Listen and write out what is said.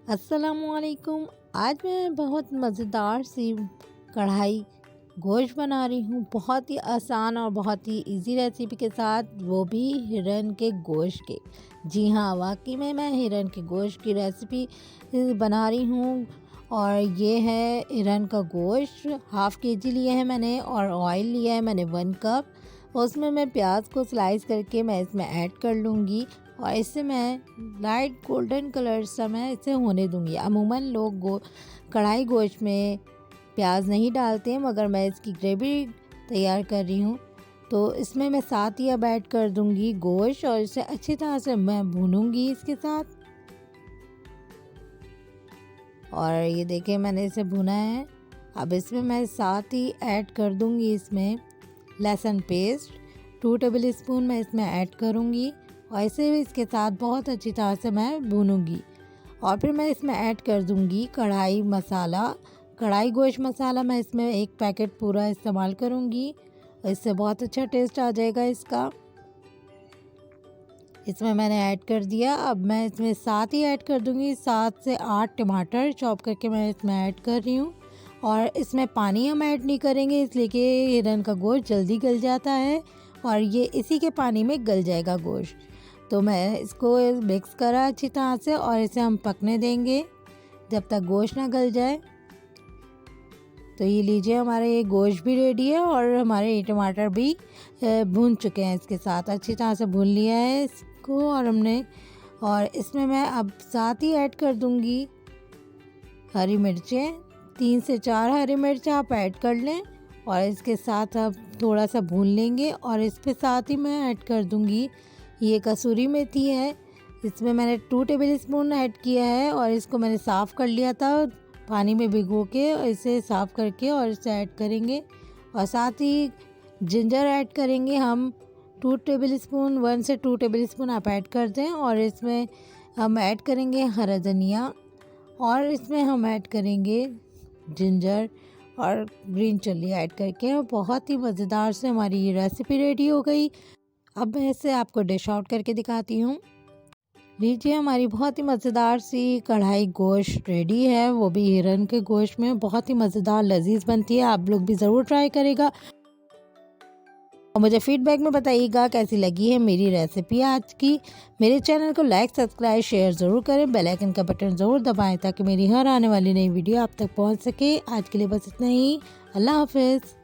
अस्सलामुअलैकुम। आज मैं बहुत मज़ेदार सी कढ़ाई गोश्त बना रही हूँ, बहुत ही आसान और बहुत ही इजी रेसिपी के साथ, वो भी हिरन के गोश्त के। जी हाँ, वाकई में मैं हिरन के गोश्त की रेसिपी बना रही हूँ। और ये है हिरन का गोश्त, हाफ़ केजी लिया है मैंने और ऑयल लिया है मैंने 1 कप। उसमें मैं प्याज को स्लाइस करके मैं इसमें ऐड कर लूँगी और इससे मैं लाइट गोल्डन कलर सा मैं इसे होने दूँगी। अमूमन लोग कढ़ाई गोश्त में प्याज नहीं डालते हैं, मगर मैं इसकी ग्रेवी तैयार कर रही हूँ, तो इसमें मैं साथ ही अब ऐड कर दूँगी गोश्त और इसे अच्छी तरह से मैं भूनूँगी इसके साथ। और ये देखिए मैंने इसे भुना है। अब इसमें मैं साथ ही ऐड कर दूँगी इसमें लहसुन पेस्ट 2 टेबल स्पून मैं इसमें ऐड करूँगी और इसे भी इसके साथ बहुत अच्छी तरह से मैं भूनूंगी। और फिर मैं इसमें ऐड कर दूंगी कढ़ाई मसाला, कढ़ाई गोश्त मसाला। मैं इसमें 1 पैकेट पूरा इस्तेमाल करूंगी, इससे बहुत अच्छा टेस्ट आ जाएगा इसका। इसमें मैंने ऐड कर दिया। अब मैं इसमें साथ ही ऐड कर दूंगी 7 से 8 टमाटर चॉप करके मैं इसमें ऐड कर रही हूँ। और इसमें पानी हम ऐड नहीं करेंगे, इसलिए कि हिरन का गोश्त जल्दी गल जाता है और ये इसी के पानी में गल जाएगा गोश्त। तो मैं इसको मिक्स करा अच्छी तरह से और इसे हम पकने देंगे जब तक गोश्त ना गल जाए। तो ये लीजिए, हमारे ये गोश्त भी रेडी है और हमारे ये टमाटर भी भून चुके हैं। इसके साथ अच्छी तरह से भून लिया है इसको और हमने। और इसमें मैं अब साथ ही ऐड कर दूंगी हरी मिर्चें, 3 से 4 हरी मिर्च आप ऐड कर लें और इसके साथ अब थोड़ा सा भून लेंगे। और इस पे साथ ही मैं ऐड कर दूंगी ये कसूरी मेथी है, इसमें मैंने 2 टेबल स्पून ऐड किया है और इसको मैंने साफ़ कर लिया था पानी में भिगो के, और इसे साफ़ करके और इसे ऐड करेंगे। और साथ ही जिंजर ऐड करेंगे हम 2 टेबल स्पून, 1 से 2 टेबल स्पून आप ऐड कर दें। और इसमें हम ऐड करेंगे हरा धनिया और इसमें हम ऐड करेंगे जिंजर और ग्रीन चिल्ली ऐड करके, और बहुत ही मज़ेदार से हमारी ये रेसिपी रेडी हो गई। अब मैं इसे आपको डिश आउट करके दिखाती हूँ। लीजिए, हमारी बहुत ही मज़ेदार सी कढ़ाई गोश्त रेडी है, वो भी हिरन के गोश्त में। बहुत ही मज़ेदार लजीज बनती है, आप लोग भी ज़रूर ट्राई करेगा और मुझे फीडबैक में बताइएगा कैसी लगी है मेरी रेसिपी आज की। मेरे चैनल को लाइक, सब्सक्राइब, शेयर ज़रूर करें, बेल आइकन का बटन ज़रूर दबाएं ताकि मेरी हर आने वाली नई वीडियो आप तक पहुंच सके। आज के लिए बस इतना ही। अल्लाह हाफिज़।